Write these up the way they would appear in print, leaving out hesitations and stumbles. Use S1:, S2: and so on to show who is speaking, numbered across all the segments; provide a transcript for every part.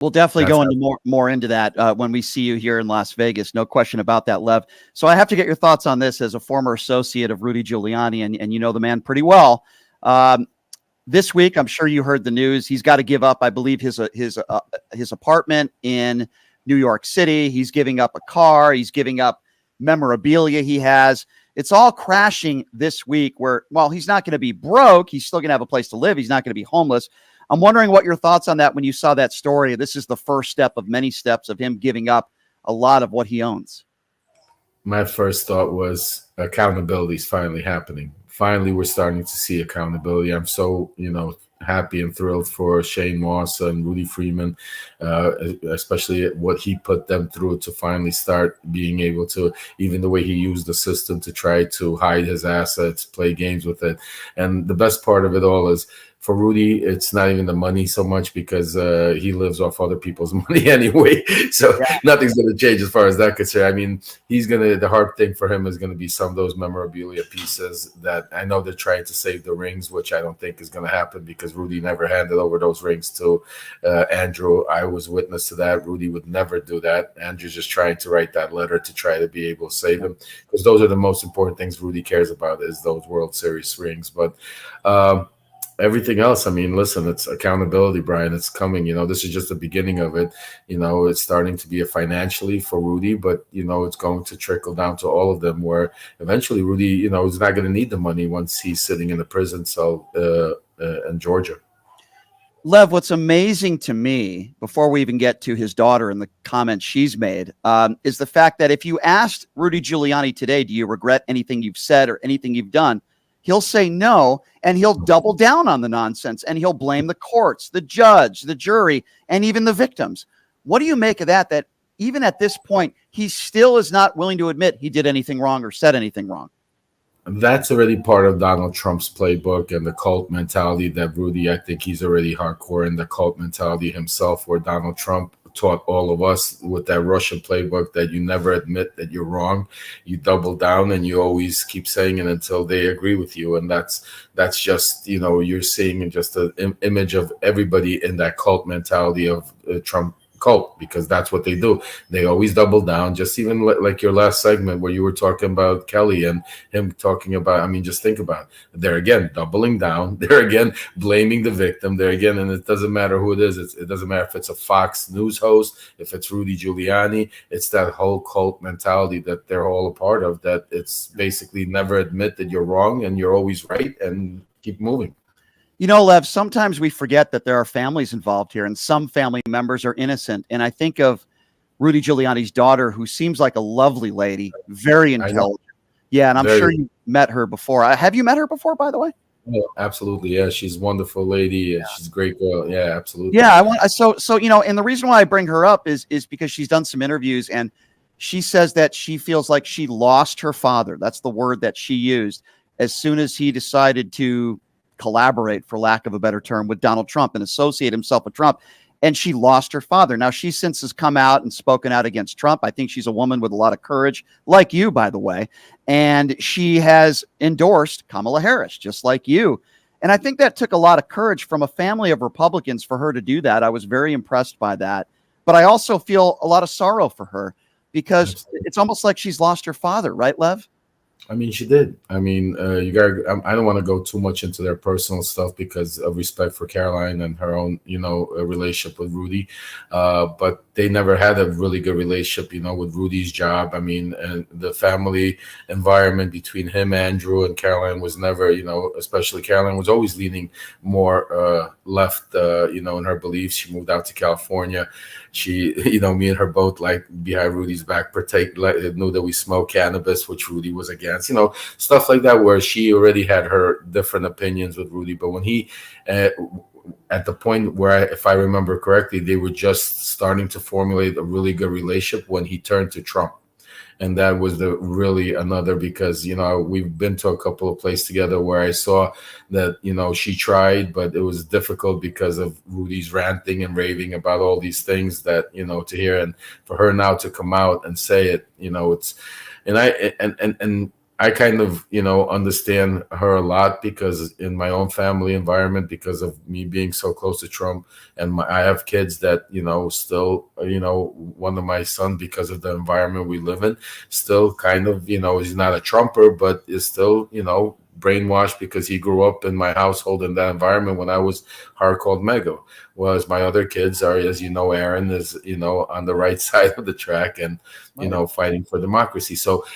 S1: We'll definitely
S2: That's
S1: go into more into that when we see you here in Las Vegas. No question about that, Lev. So I have to get your thoughts on this as a former associate of Rudy Giuliani, and you know the man pretty well. Um, this week, I'm sure you heard the news. He's got to give up, I believe, his apartment in New York City. He's giving up a car. He's giving up memorabilia he has. It's all crashing this week where, while he's not going to be broke, he's still going to have a place to live. He's not going to be homeless. I'm wondering what your thoughts on that when you saw that story. This is the first step of many steps of him giving up a lot of what he owns.
S2: My first thought was accountability is finally happening. Finally, we're starting to see accountability. I'm so, happy and thrilled for Shane Moss and Rudy Freeman, especially what he put them through to finally start being able to, even the way he used the system to try to hide his assets, play games with it. And the best part of it all is, for Rudy, it's not even the money so much because he lives off other people's money anyway. So nothing's going to change as far as that concerned. I mean, the hard thing for him is going to be some of those memorabilia pieces that I know they're trying to save the rings, which I don't think is going to happen because Rudy never handed over those rings to Andrew. I was witness to that. Rudy would never do that. Andrew's just trying to write that letter to try to be able to save him because those are the most important things Rudy cares about is those World Series rings. But everything else, I mean, listen, it's accountability, Brian. It's coming. This is just the beginning of it. It's starting to be a financially for Rudy, but, it's going to trickle down to all of them where eventually Rudy, is not going to need the money once he's sitting in a prison cell in Georgia.
S1: Lev, what's amazing to me, before we even get to his daughter and the comments she's made, is the fact that if you asked Rudy Giuliani today, do you regret anything you've said or anything you've done? He'll say no, and he'll double down on the nonsense, and he'll blame the courts, the judge, the jury, and even the victims. What do you make of that, that even at this point, he still is not willing to admit he did anything wrong or said anything wrong?
S2: That's already part of Donald Trump's playbook and the cult mentality that Rudy, I think he's already hardcore in the cult mentality himself, where Donald Trump taught all of us with that Russian playbook that you never admit that you're wrong. You double down and you always keep saying it until they agree with you. And that's just, you're seeing just an image of everybody in that cult mentality of Trump cult, because that's what they do. They always double down. Just even like your last segment where you were talking about Kelly and him talking about, I mean, just think about it. They're again doubling down. They're again blaming the victim. They're again, and it doesn't matter who it is. It doesn't matter if it's a Fox News host, if it's Rudy Giuliani. It's that whole cult mentality that they're all a part of, that it's basically never admit that you're wrong and you're always right and keep moving.
S1: Lev, sometimes we forget that there are families involved here, and some family members are innocent. And I think of Rudy Giuliani's daughter, who seems like a lovely lady, very intelligent. Yeah, and I'm sure you met her before. Have you met her before, by the way?
S2: Oh, absolutely. Yeah, she's a wonderful lady. Yeah. She's a great girl. Yeah, absolutely.
S1: Yeah, and the reason why I bring her up is because she's done some interviews, and she says that she feels like she lost her father. That's the word that she used as soon as he decided to collaborate, for lack of a better term, with Donald Trump and associate himself with Trump. And she lost her father. Now, she since has come out and spoken out against Trump. I think she's a woman with a lot of courage, like you, by the way. And she has endorsed Kamala Harris, just like you. And I think that took a lot of courage from a family of Republicans for her to do that. I was very impressed by that. But I also feel a lot of sorrow for her because it's almost like she's lost her father, right, Lev?
S2: I mean, she did. I mean, you got. I don't want to go too much into their personal stuff because of respect for Caroline and her own, relationship with Rudy. But they never had a really good relationship, with Rudy's job. I mean, and the family environment between him, Andrew, and Caroline was never, especially Caroline was always leaning more left, in her beliefs. She moved out to California. She, me and her both like behind Rudy's back, knew that we smoked cannabis, which Rudy was against, stuff like that, where she already had her different opinions with Rudy. But when he, at the point where, if I remember correctly, they were just starting to formulate a really good relationship when he turned to Trump. And that was really another, because, we've been to a couple of places together where I saw that, she tried, but it was difficult because of Rudy's ranting and raving about all these things that, to hear, and for her now to come out and say it, it's, and I kind of, understand her a lot because in my own family environment, because of me being so close to Trump, and I have kids that, still, one of my son, because of the environment we live in, still kind of, he's not a Trumper, but is still, brainwashed because he grew up in my household in that environment when I was hard-called MAGA. Whereas my other kids are, as you know, Aaron is, on the right side of the track and, fighting for democracy. So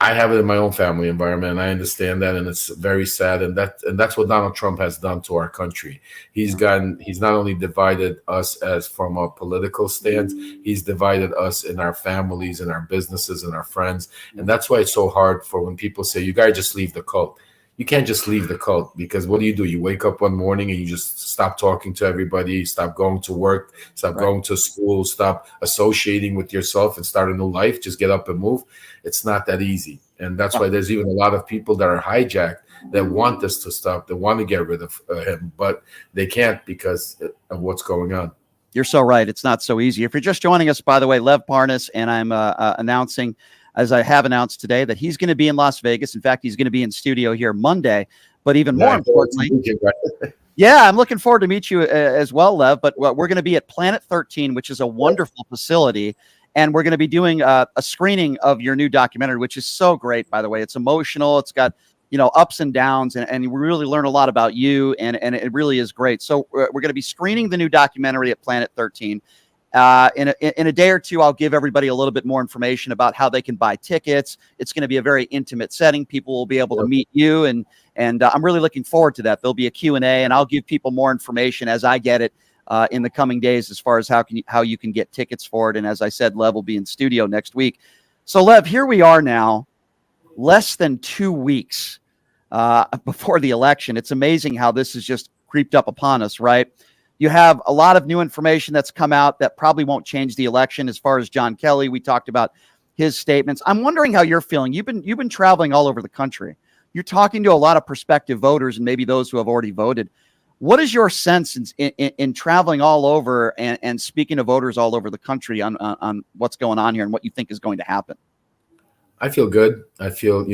S2: I have it in my own family environment, and I understand that, and it's very sad. And that's what Donald Trump has done to our country. He's not only divided us as from a political stance, he's divided us in our families, in our businesses, and our friends. And that's why it's so hard for when people say, you gotta just leave the cult. You can't just leave the cult, because what do? You wake up one morning and you just stop talking to everybody, stop going to work, stop going to school, stop associating with yourself and start a new life, just get up and move. It's not that easy. And that's why there's even a lot of people that are hijacked that want this to stop, that want to get rid of him, but they can't because of what's going on.
S1: You're so right. It's not so easy. If you're just joining us, by the way, Lev Parnas, and I'm announcing, as I have announced today, that he's going to be in Las Vegas. In fact, he's going to be in studio here Monday. But even more importantly, I'm looking forward to meet you as well, Lev. But we're going to be at Planet 13, which is a wonderful facility. And we're going to be doing a screening of your new documentary, which is so great, by the way. It's emotional. It's got, ups and downs, and we really learn a lot about you, and it really is great. So we're going to be screening the new documentary at Planet 13. In a day or two, I'll give everybody a little bit more information about how they can buy tickets. It's going to be a very intimate setting. People will be able to meet you, and I'm really looking forward to that. There'll be a Q&A, and I'll give people more information as I get it in the coming days as far as how you can get tickets for it. And as I said, Lev will be in studio next week. So, Lev, here we are now, less than 2 weeks before the election. It's amazing how this has just creeped up upon us, right? You have a lot of new information that's come out that probably won't change the election. As far as John Kelly, we talked about his statements. I'm wondering how you're feeling. You've been traveling all over the country. You're talking to a lot of prospective voters and maybe those who have already voted. What is your sense in traveling all over and speaking to voters all over the country on what's going on here and what you think is going to happen?
S2: I feel good. I feel,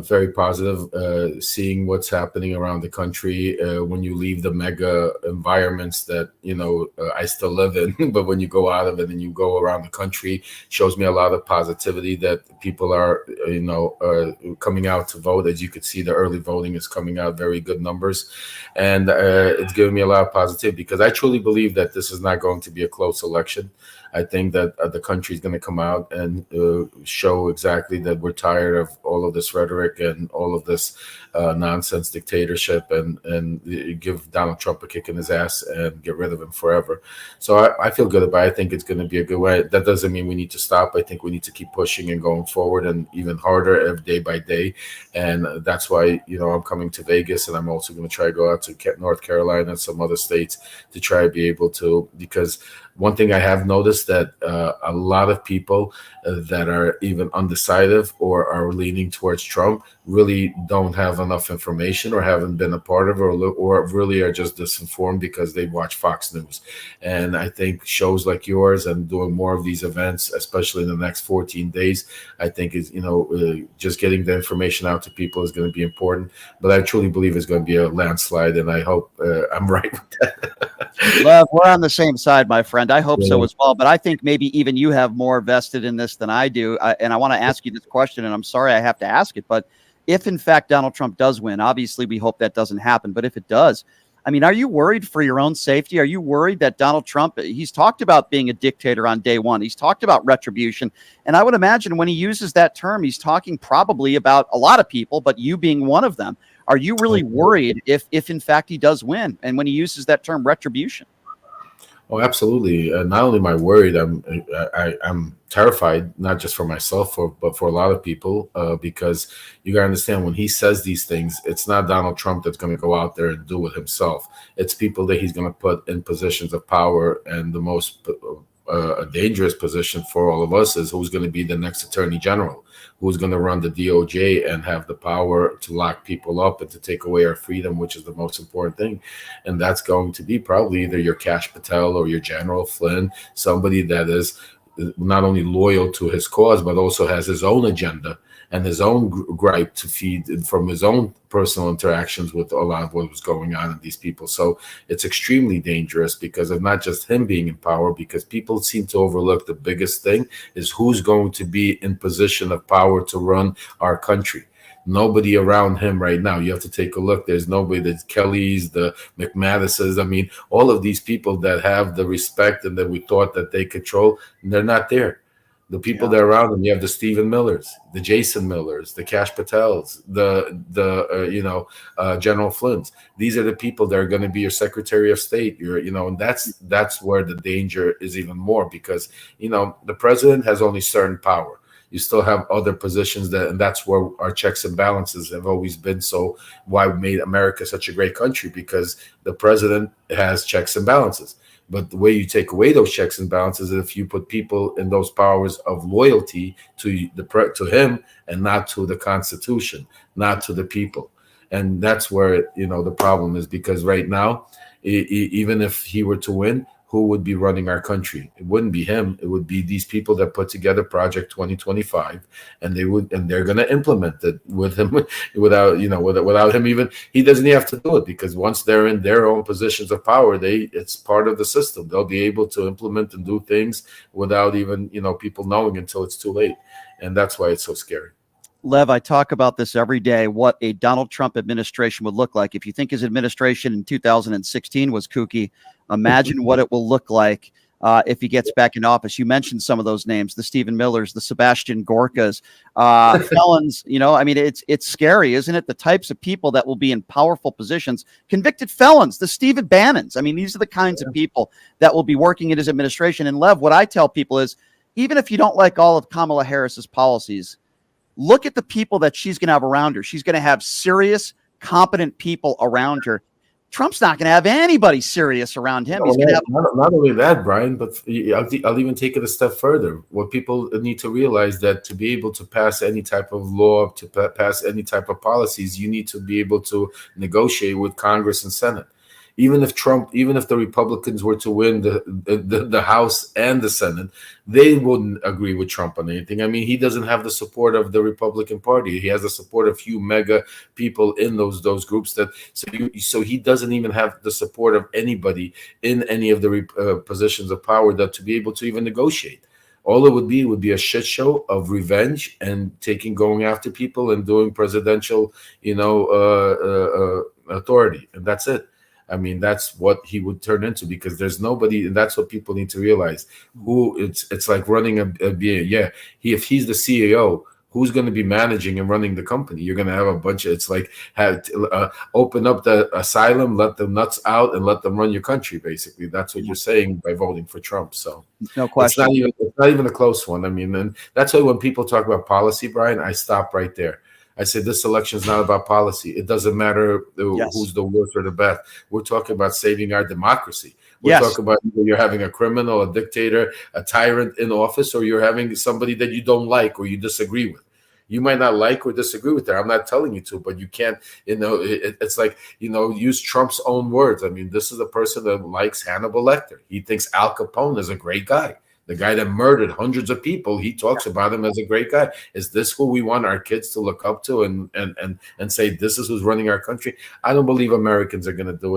S2: very positive, seeing what's happening around the country when you leave the mega environments that, I still live in. But when you go out of it and you go around the country, shows me a lot of positivity that people are, coming out to vote. As you could see, the early voting is coming out, very good numbers. And it's giving me a lot of positivity because I truly believe that this is not going to be a close election. I think that the country is going to come out and show exactly that we're tired of all of this rhetoric and all of this nonsense dictatorship and give Donald Trump a kick in his ass and get rid of him forever. So I feel good about it. I think it's going to be a good way. That doesn't mean we need to stop. I think we need to keep pushing and going forward and even harder every day by day. And that's why, I'm coming to Vegas, and I'm also going to try to go out to North Carolina and some other states to try to be able to, because one thing I have noticed that a lot of people that are even undecided or are leaning towards Trump really don't have enough information or haven't been a part of it or really are just disinformed because they watch Fox News. And I think shows like yours and doing more of these events, especially in the next 14 days, I think is, just getting the information out to people is going to be important. But I truly believe it's going to be a landslide, and I hope I'm right with that.
S1: Lev, we're on the same side, my friend. I hope so as well. But I think maybe even you have more vested in this than I do. And I want to ask you this question, and I'm sorry I have to ask it. But if, in fact, Donald Trump does win, obviously we hope that doesn't happen. But if it does, I mean, are you worried for your own safety? Are you worried that Donald Trump, he's talked about being a dictator on day one. He's talked about retribution. And I would imagine when he uses that term, he's talking probably about a lot of people, but you being one of them. Are you really worried if in fact he does win? And when he uses that term retribution?
S2: Oh, absolutely. Not only am I worried, I'm terrified, not just for myself, but for a lot of people, because you got to understand when he says these things, it's not Donald Trump that's going to go out there and do it himself. It's people that he's going to put in positions of power, and the most dangerous position for all of us is who's going to be the next attorney general, who's going to run the DOJ and have the power to lock people up and to take away our freedom, which is the most important thing. And that's going to be probably either your Kash Patel or your General Flynn, somebody that is not only loyal to his cause, but also has his own agenda and his own gripe to feed from his own personal interactions with a lot of what was going on in these people. So it's extremely dangerous because of not just him being in power, because people seem to overlook the biggest thing is who's going to be in position of power to run our country. Nobody around him right now. You have to take a look. There's nobody. There's Kellys, the McManuses. I mean, all of these people that have the respect and that we thought that they control, they're not there. The people that are around them, you have the Stephen Millers, the Jason Millers, the Cash Patels, the General Flynn's. These are the people that are going to be your Secretary of State. And that's where the danger is even more, because the president has only certain power. You still have other positions and that's where our checks and balances have always been. So why we made America such a great country, because the president has checks and balances. But the way you take away those checks and balances is if you put people in those powers of loyalty to him and not to the Constitution, not to the people. And that's where the problem is, because right now, even if he were to win, who would be running our country? It wouldn't be him. It would be these people that put together Project 2025, and they're going to implement it with him without him even. He doesn't even have to do it, because once they're in their own positions of power, it's part of the system. They'll be able to implement and do things without even people knowing until it's too late, and that's why it's so scary.
S1: Lev, I talk about this every day, what a Donald Trump administration would look like. If you think his administration in 2016 was kooky, imagine what it will look like if he gets back in office. You mentioned some of those names, the Stephen Millers, the Sebastian Gorkas, felons. I mean, it's scary, isn't it? The types of people that will be in powerful positions, convicted felons, the Stephen Bannons. I mean, these are the kinds of people that will be working in his administration. And Lev, what I tell people is, even if you don't like all of Kamala Harris's policies, look at the people that she's going to have around her. She's going to have serious, competent people around her. Trump's not going to have anybody serious around him. He's going to have
S2: not only that, Brian, but I'll even take it a step further. What people need to realize, that to be able to pass any type of law, to pass any type of policies, you need to be able to negotiate with Congress and Senate. Even if the Republicans were to win the House and the Senate, they wouldn't agree with Trump on anything. I mean, he doesn't have the support of the Republican Party. He has the support of few mega people in those groups. So he doesn't even have the support of anybody in any of the positions of power that to be able to even negotiate. All it would be a shit show of revenge and going after people and doing presidential, authority, and that's it. I mean, that's what he would turn into, because there's nobody, and that's what people need to realize. It's like running a BA. If he's the CEO, who's going to be managing and running the company? You're going to have a bunch of. It's like open up the asylum, let the nuts out, and let them run your country. Basically, that's what you're saying by voting for Trump. So
S1: no question,
S2: it's not even a close one. I mean, and that's why when people talk about policy, Brian, I stop right there. I said, this election is not about policy. It doesn't matter who's the worst or the best. We're talking about saving our democracy. We're talking about you're having a criminal, a dictator, a tyrant in office, or you're having somebody that you don't like or you disagree with. You might not like or disagree with that. I'm not telling you to, but you can't, it's like, use Trump's own words. I mean, this is a person that likes Hannibal Lecter. He thinks Al Capone is a great guy. The guy that murdered hundreds of people, he talks about him as a great guy. Is this who we want our kids to look up to and say, this is who's running our country? I don't believe Americans are going to do it.